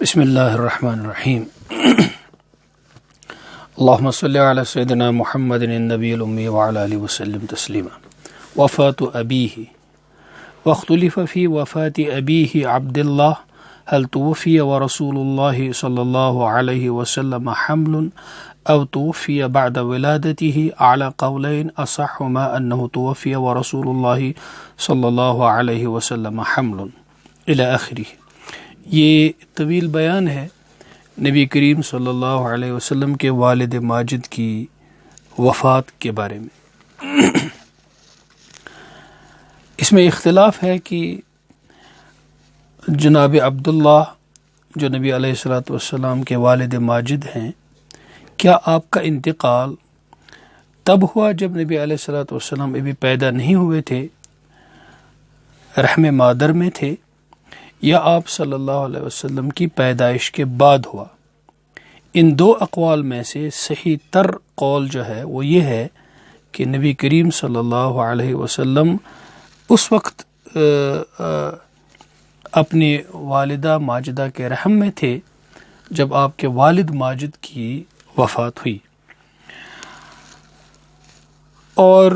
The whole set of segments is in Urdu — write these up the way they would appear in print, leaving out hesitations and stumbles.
بسم اللہ الرحمن الرحیم اللہم صلی علی سیدنا محمد النبی الامی وعلی آلہ وسلم تسلیما. وفات ابیہ واختلف فی وفات ابیہ عبد اللہ هل توفی ورسول اللہ صلی اللہ علیہ وسلم حمل او توفی بعد ولادته على قولین اصحهما انه توفی ورسول اللہ صلی اللہ علیہ وسلم حمل الى آخرہ. یہ طویل بیان ہے نبی کریم صلی اللہ علیہ وسلم کے والد ماجد کی وفات کے بارے میں. اس میں اختلاف ہے کہ جناب عبداللہ جو نبی علیہ الصلوۃ والسلام کے والد ماجد ہیں، کیا آپ کا انتقال تب ہوا جب نبی علیہ الصلوۃ والسلام ابھی پیدا نہیں ہوئے تھے، رحم مادر میں تھے، یا آپ صلی اللہ علیہ وسلم کی پیدائش کے بعد ہوا؟ ان دو اقوال میں سے صحیح تر قول جو ہے وہ یہ ہے کہ نبی کریم صلی اللہ علیہ وسلم اس وقت اپنی والدہ ماجدہ کے رحم میں تھے جب آپ کے والد ماجد کی وفات ہوئی. اور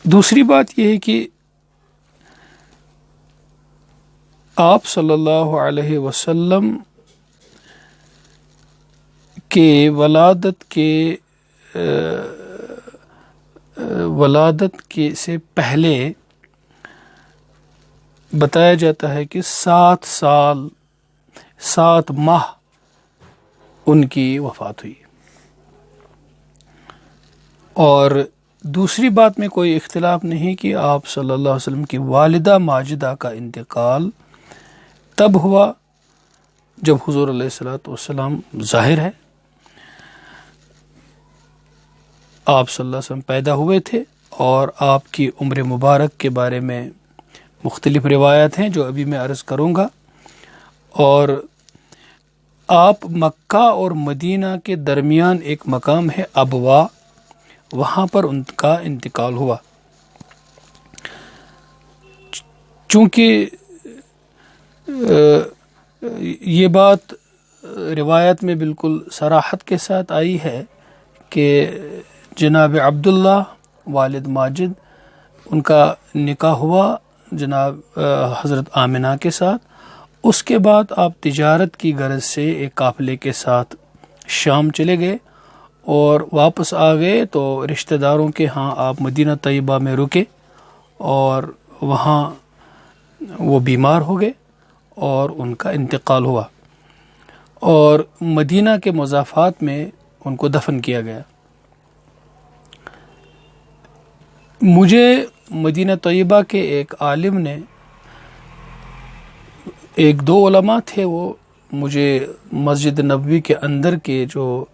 دوسری بات یہ ہے کہ آپ صلی اللہ علیہ وسلم کے ولادت کے سے پہلے بتایا جاتا ہے کہ 7 سال 7 ماہ ان کی وفات ہوئی. اور دوسری بات میں کوئی اختلاف نہیں کہ آپ صلی اللہ علیہ وسلم کی والدہ ماجدہ کا انتقال تب ہوا جب حضور علیہ الصلوۃ والسلام ظاہر ہے، آپ صلی اللہ علیہ وسلم پیدا ہوئے تھے. اور آپ کی عمر مبارک کے بارے میں مختلف روایات ہیں جو ابھی میں عرض کروں گا. اور آپ مکہ اور مدینہ کے درمیان ایک مقام ہے ابوا، وہاں پر ان کا انتقال ہوا. چونکہ یہ بات روایت میں بالکل صراحت کے ساتھ آئی ہے کہ جناب عبداللہ والد ماجد ان کا نکاح ہوا جناب حضرت آمنہ کے ساتھ. اس کے بعد آپ تجارت کی غرض سے ایک قافلے کے ساتھ شام چلے گئے اور واپس آ گئے تو رشتہ داروں کے ہاں آپ مدینہ طیبہ میں رکے اور وہاں وہ بیمار ہو گئے اور ان کا انتقال ہوا اور مدینہ کے مضافات میں ان کو دفن کیا گیا. مجھے مدینہ طیبہ کے ایک عالم نے، ایک دو علماء تھے، وہ مجھے مسجد نبوی کے اندر کے جو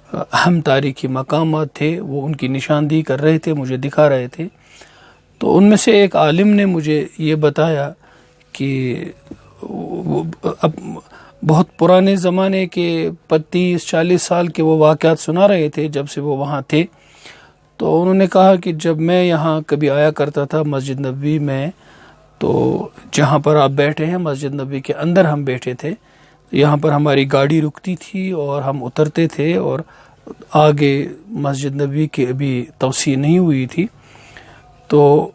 اہم تاریخی مقامات تھے وہ ان کی نشاندہی کر رہے تھے، مجھے دکھا رہے تھے. تو ان میں سے ایک عالم نے مجھے یہ بتایا کہ اب بہت پرانے زمانے کے 35-40 سال کے وہ واقعات سنا رہے تھے جب سے وہ وہاں تھے. تو انہوں نے کہا کہ جب میں یہاں کبھی آیا کرتا تھا مسجد نبوی میں، تو جہاں پر آپ بیٹھے ہیں مسجد نبوی کے اندر ہم بیٹھے تھے، یہاں پر ہماری گاڑی رکتی تھی اور ہم اترتے تھے اور آگے مسجد نبوی کی ابھی توسیع نہیں ہوئی تھی. تو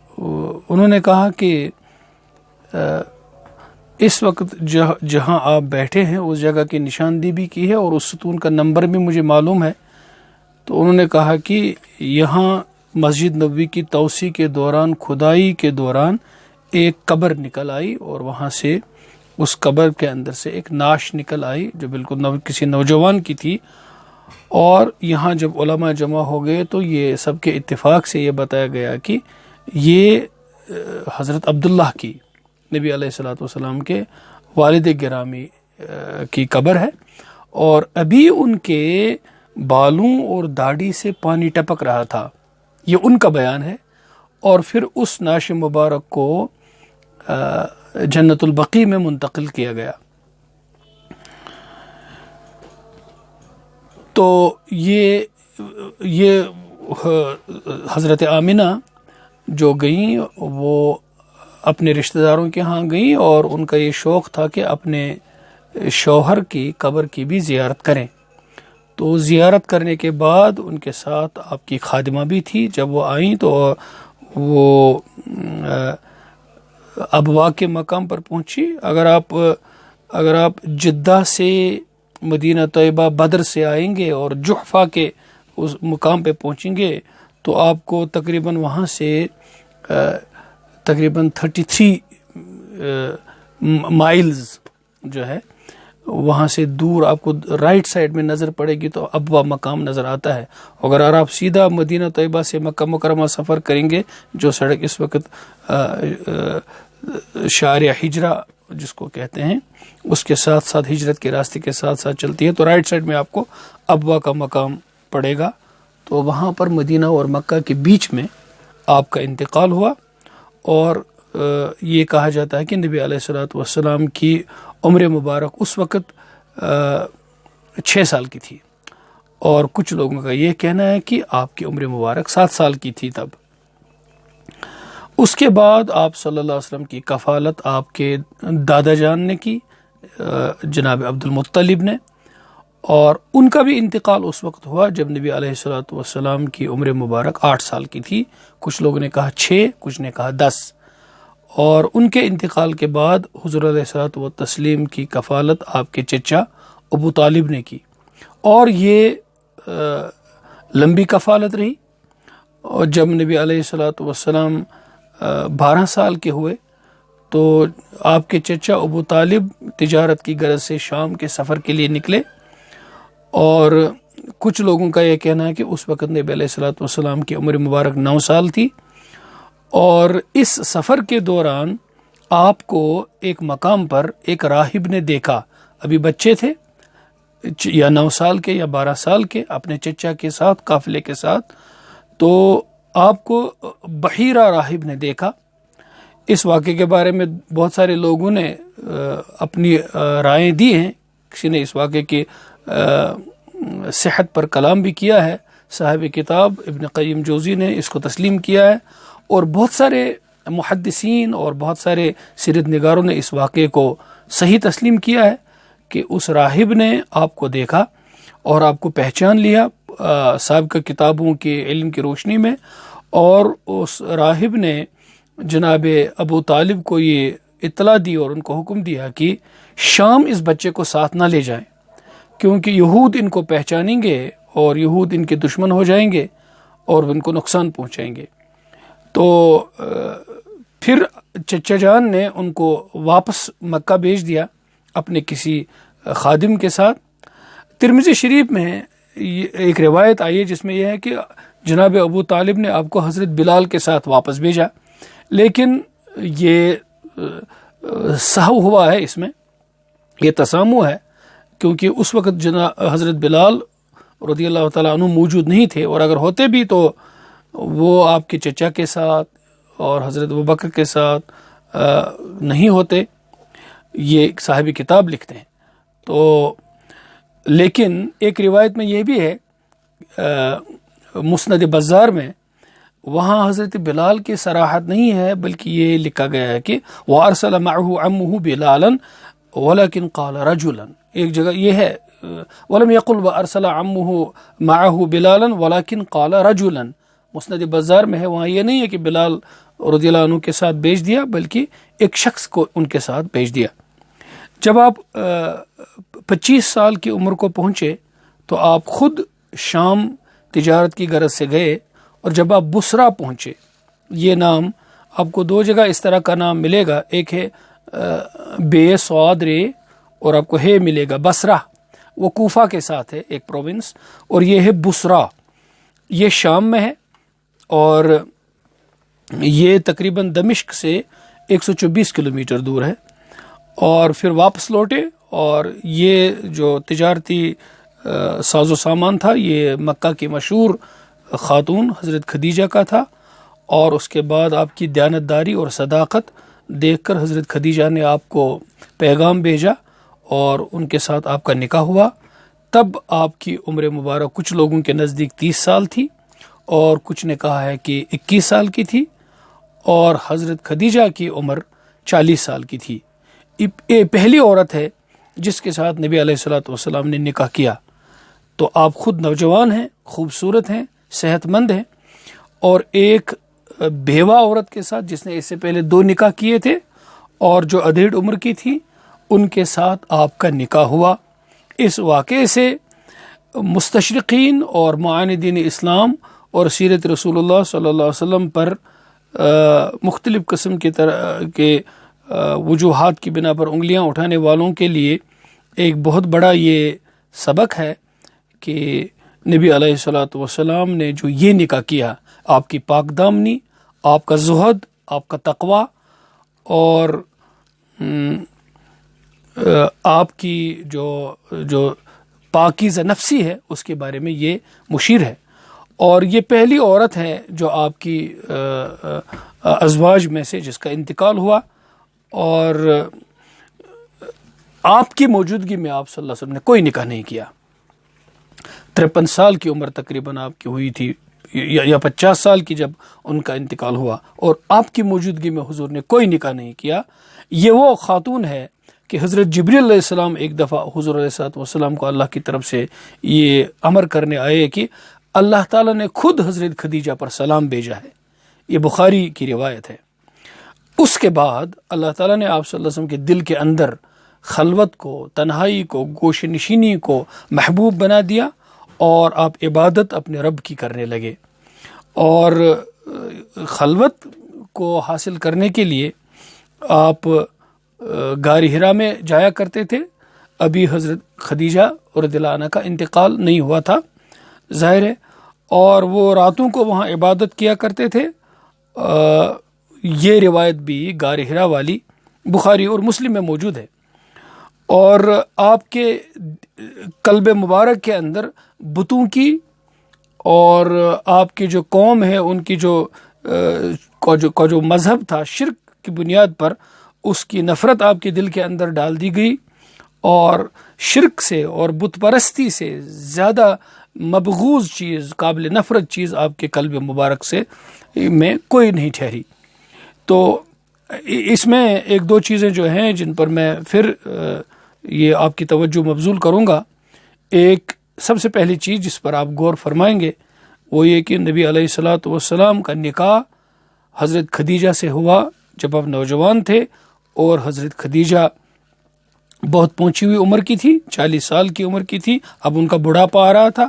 انہوں نے کہا کہ اس وقت جہاں آپ بیٹھے ہیں اس جگہ کی نشاندہی بھی کی ہے اور اس ستون کا نمبر بھی مجھے معلوم ہے. تو انہوں نے کہا کہ یہاں مسجد نبوی کی توسیع کے دوران، کھدائی کے دوران ایک قبر نکل آئی اور وہاں سے اس قبر کے اندر سے ایک نعش نکل آئی جو بالکل کسی نوجوان کی تھی. اور یہاں جب علماء جمع ہو گئے تو یہ سب کے اتفاق سے یہ بتایا گیا کہ یہ حضرت عبداللہ کی، نبی علیہ الصلوۃ والسلام کے والد گرامی کی قبر ہے اور ابھی ان کے بالوں اور داڑھی سے پانی ٹپک رہا تھا. یہ ان کا بیان ہے. اور پھر اس نعش مبارک کو جنت البقیع میں منتقل کیا گیا. تو یہ حضرت آمنہ جو گئیں وہ اپنے رشتہ داروں کے ہاں گئیں اور ان کا یہ شوق تھا کہ اپنے شوہر کی قبر کی بھی زیارت کریں. تو زیارت کرنے کے بعد ان کے ساتھ آپ کی خادمہ بھی تھی. جب وہ آئیں تو وہ ابوا کے مقام پر پہنچی. اگر آپ جدہ سے مدینہ طیبہ بدر سے آئیں گے اور جحفہ کے اس مقام پہ پہنچیں گے تو آپ کو تقریباً وہاں سے تقریباً 33 مائلز جو ہے وہاں سے دور آپ کو رائٹ سائڈ میں نظر پڑے گی تو ابوا مقام نظر آتا ہے. اگر آپ سیدھا مدینہ طیبہ سے مکہ مکرمہ سفر کریں گے، جو سڑک اس وقت شارع ہجرہ جس کو کہتے ہیں اس کے ساتھ ساتھ ہجرت کے راستے کے ساتھ ساتھ چلتی ہے، تو رائٹ سائڈ میں آپ کو ابوا کا مقام پڑے گا. تو وہاں پر مدینہ اور مکہ کے بیچ میں آپ کا انتقال ہوا. اور یہ کہا جاتا ہے کہ نبی علیہ الصلوۃ والسلام کی عمر مبارک اس وقت 6 سال کی تھی، اور کچھ لوگوں کا یہ کہنا ہے کہ آپ کی عمر مبارک 7 سال کی تھی تب. اس کے بعد آپ صلی اللہ علیہ وسلم کی کفالت آپ کے دادا جان نے کی، جناب عبد المطلب نے، اور ان کا بھی انتقال اس وقت ہوا جب نبی علیہ الصلوۃ والسلام کی عمر مبارک 8 سال کی تھی. کچھ لوگوں نے کہا 6، کچھ نے کہا 10. اور ان کے انتقال کے بعد حضور علیہ الصلوۃ والتسلیم کی کفالت آپ کے چچا ابو طالب نے کی، اور یہ لمبی کفالت رہی. اور جب نبی علیہ الصلوۃ والسلام 12 سال کے ہوئے تو آپ کے چچا ابو طالب تجارت کی غرض سے شام کے سفر کے لیے نکلے. اور کچھ لوگوں کا یہ کہنا ہے کہ اس وقت نبی علیہ الصلوۃ والسلام کی عمر مبارک 9 سال تھی. اور اس سفر کے دوران آپ کو ایک مقام پر ایک راہب نے دیکھا. ابھی بچے تھے، یا 9 سال کے یا 12 سال کے، اپنے چچا کے ساتھ قافلے کے ساتھ. تو آپ کو بحیرہ راہب نے دیکھا. اس واقعے کے بارے میں بہت سارے لوگوں نے اپنی رائے دی ہیں. کسی نے اس واقعے کی صحت پر کلام بھی کیا ہے. صاحب کتاب ابن قیم جوزی نے اس کو تسلیم کیا ہے، اور بہت سارے محدثین اور بہت سارے سیرت نگاروں نے اس واقعے کو صحیح تسلیم کیا ہے کہ اس راہب نے آپ کو دیکھا اور آپ کو پہچان لیا سابقہ کتابوں کے علم کی روشنی میں. اور اس راہب نے جناب ابو طالب کو یہ اطلاع دی اور ان کو حکم دیا کہ شام اس بچے کو ساتھ نہ لے جائیں، کیونکہ یہود ان کو پہچانیں گے اور یہود ان کے دشمن ہو جائیں گے اور ان کو نقصان پہنچائیں گے. تو پھر چچا جان نے ان کو واپس مکہ بھیج دیا اپنے کسی خادم کے ساتھ. ترمذی شریف میں ایک روایت آئی ہے جس میں یہ ہے کہ جناب ابو طالب نے آپ کو حضرت بلال کے ساتھ واپس بھیجا، لیکن یہ سہو ہوا ہے، اس میں یہ تسامح ہے، کیونکہ اس وقت حضرت بلال رضی اللہ تعالیٰ عنہ موجود نہیں تھے، اور اگر ہوتے بھی تو وہ آپ کے چچا کے ساتھ اور حضرت ابوبکر کے ساتھ نہیں ہوتے. یہ صاحب کتاب لکھتے ہیں. تو لیکن ایک روایت میں یہ بھی ہے مسند بزار میں، وہاں حضرت بلال کی صراحت نہیں ہے بلکہ یہ لکھا گیا ہے کہ وَأَرْسَلَ مَعَهُ عَمُّهُ بِلَالًا وَلَكِنْ قَالَ رَجُلًا. ایک جگہ یہ ہے وَلَمْ يَقُلْ وَأَرْسَلَ عَمُّهُ مَعَهُ بِلَالًا وَلَكِنْ قَالَ رَجُلًا. مسند بزار میں ہے، وہاں یہ نہیں ہے کہ بلال رضی اللہ عنہ کے ساتھ بھیج دیا بلکہ ایک شخص کو ان کے ساتھ بھیج دیا. جب آپ 25 سال کی عمر کو پہنچے تو آپ خود شام تجارت کی غرض سے گئے، اور جب آپ بصرہ پہنچے، یہ نام آپ کو 2 جگہ اس طرح کا نام ملے گا. ایک ہے بے سواد رے، اور آپ کو ہے ملے گا بصرہ، وہ کوفہ کے ساتھ ہے ایک پروونس، اور یہ ہے بصرہ، یہ شام میں ہے، اور یہ تقریباً دمشق سے 124 کلومیٹر دور ہے. اور پھر واپس لوٹے، اور یہ جو تجارتی ساز و سامان تھا یہ مکہ کی مشہور خاتون حضرت خدیجہ کا تھا. اور اس کے بعد آپ کی دیانتداری اور صداقت دیکھ کر حضرت خدیجہ نے آپ کو پیغام بھیجا اور ان کے ساتھ آپ کا نکاح ہوا. تب آپ کی عمر مبارک کچھ لوگوں کے نزدیک 30 سال تھی، اور کچھ نے کہا ہے کہ 21 سال کی تھی. اور حضرت خدیجہ کی عمر 40 سال کی تھی۔ یہ پہلی عورت ہے جس کے ساتھ نبی علیہ الصلوۃ والسلام نے نکاح کیا۔ تو آپ خود نوجوان ہیں، خوبصورت ہیں، صحت مند ہیں، اور ایک بیوہ عورت کے ساتھ جس نے اس سے پہلے 2 نکاح کیے تھے اور جو ادھیڑ عمر کی تھی، ان کے ساتھ آپ کا نکاح ہوا۔ اس واقعے سے مستشرقین اور معاندین اسلام اور سیرت رسول اللہ صلی اللہ علیہ وسلم پر مختلف قسم کے وجوہات کی بنا پر انگلیاں اٹھانے والوں کے لیے ایک بہت بڑا یہ سبق ہے کہ نبی علیہ الصلوۃ والسلام نے جو یہ نکاح کیا، آپ کی پاک دامنی، آپ کا زہد، آپ کا تقوی اور آپ کی جو پاکیزہ نفسی ہے، اس کے بارے میں یہ مشیر ہے۔ اور یہ پہلی عورت ہے جو آپ کی ازواج میں سے جس کا انتقال ہوا، اور آپ کی موجودگی میں آپ صلی اللہ علیہ وسلم نے کوئی نکاح نہیں کیا۔ 53 سال کی عمر تقریباً آپ کی ہوئی تھی، یا 50 سال کی جب ان کا انتقال ہوا، اور آپ کی موجودگی میں حضور نے کوئی نکاح نہیں کیا۔ یہ وہ خاتون ہے کہ حضرت جبریل علیہ السلام ایک دفعہ حضور علیہ السلام کو اللہ کی طرف سے یہ امر کرنے آئے کہ اللہ تعالیٰ نے خود حضرت خدیجہ پر سلام بھیجا ہے۔ یہ بخاری کی روایت ہے۔ اس کے بعد اللہ تعالیٰ نے آپ صلی اللہ علیہ وسلم کے دل کے اندر خلوت کو، تنہائی کو، گوش نشینی کو محبوب بنا دیا، اور آپ عبادت اپنے رب کی کرنے لگے۔ اور خلوت کو حاصل کرنے کے لیے آپ غار حرا میں جایا کرتے تھے۔ ابھی حضرت خدیجہ رضی اللہ عنہ کا انتقال نہیں ہوا تھا ظاہر ہے، اور وہ راتوں کو وہاں عبادت کیا کرتے تھے۔ یہ روایت بھی غار حرا والی بخاری اور مسلم میں موجود ہے۔ اور آپ کے قلب مبارک کے اندر بتوں کی اور آپ کی جو قوم ہے ان کی جو مذہب تھا شرک کی بنیاد پر، اس کی نفرت آپ کے دل کے اندر ڈال دی گئی، اور شرک سے اور بت پرستی سے زیادہ مبغوض چیز، قابل نفرت چیز آپ کے قلب مبارک سے میں کوئی نہیں ٹھہری۔ تو اس میں 1-2 چیزیں جو ہیں جن پر میں پھر یہ آپ کی توجہ مبذول کروں گا۔ ایک سب سے پہلی چیز جس پر آپ غور فرمائیں گے وہ یہ کہ نبی علیہ الصلوۃ والسلام کا نکاح حضرت خدیجہ سے ہوا جب آپ نوجوان تھے، اور حضرت خدیجہ بہت پہنچی ہوئی عمر کی تھی، 40 سال کی عمر کی تھی، اب ان کا بڑھاپا آ رہا تھا۔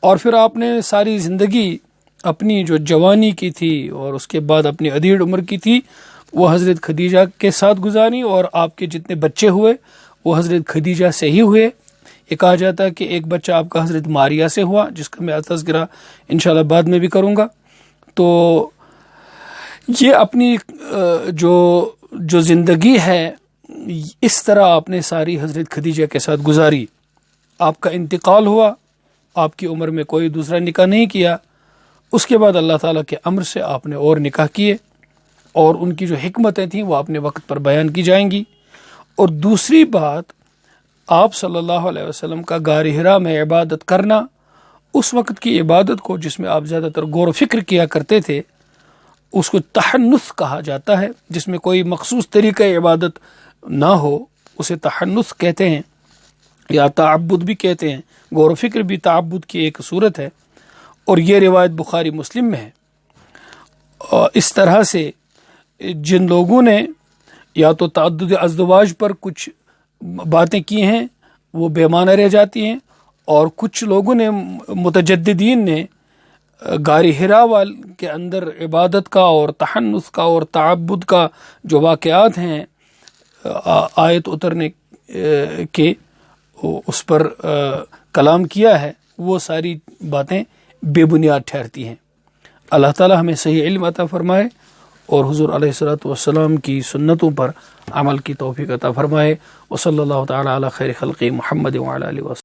اور پھر آپ نے ساری زندگی اپنی جو جوانی کی تھی اور اس کے بعد اپنی ادھیڑ عمر کی تھی وہ حضرت خدیجہ کے ساتھ گزاری، اور آپ کے جتنے بچے ہوئے وہ حضرت خدیجہ سے ہی ہوئے۔ یہ کہا جاتا ہے کہ ایک بچہ آپ کا حضرت ماریہ سے ہوا، جس کا میں تذکرہ انشاءاللہ بعد میں بھی کروں گا۔ تو یہ اپنی جو زندگی ہے اس طرح آپ نے ساری حضرت خدیجہ کے ساتھ گزاری۔ آپ کا انتقال ہوا، آپ کی عمر میں کوئی دوسرا نکاح نہیں کیا۔ اس کے بعد اللہ تعالیٰ کے امر سے آپ نے اور نکاح کیے، اور ان کی جو حکمتیں تھیں وہ اپنے وقت پر بیان کی جائیں گی۔ اور دوسری بات، آپ صلی اللہ علیہ وسلم کا غار حرا میں عبادت کرنا، اس وقت کی عبادت کو جس میں آپ زیادہ تر غور و فکر کیا کرتے تھے، اس کو تحنث کہا جاتا ہے، جس میں کوئی مخصوص طریقہ عبادت نہ ہو، اسے تحنث کہتے ہیں یا تعبد بھی کہتے ہیں۔ غور و فکر بھی تعبد کی ایک صورت ہے، اور یہ روایت بخاری مسلم میں ہے۔ اور اس طرح سے جن لوگوں نے یا تو تعدد ازدواج پر کچھ باتیں کی ہیں وہ بے معنی رہ جاتی ہیں، اور کچھ لوگوں نے متجددین نے غار حرا کے اندر عبادت کا اور تحنث کا اور تعبد کا جو واقعات ہیں آیت اترنے کے اس پر کلام کیا ہے، وہ ساری باتیں بے بنیاد ٹھہرتی ہیں۔ اللہ تعالی ہمیں صحیح علم عطا فرمائے، اور حضور علیہ الصلوۃ والسلام کی سنتوں پر عمل کی توفیق عطا فرمائے۔ وصلی اللہ تعالی علی خیر خلقہ محمد وعلی آلہ وسلم۔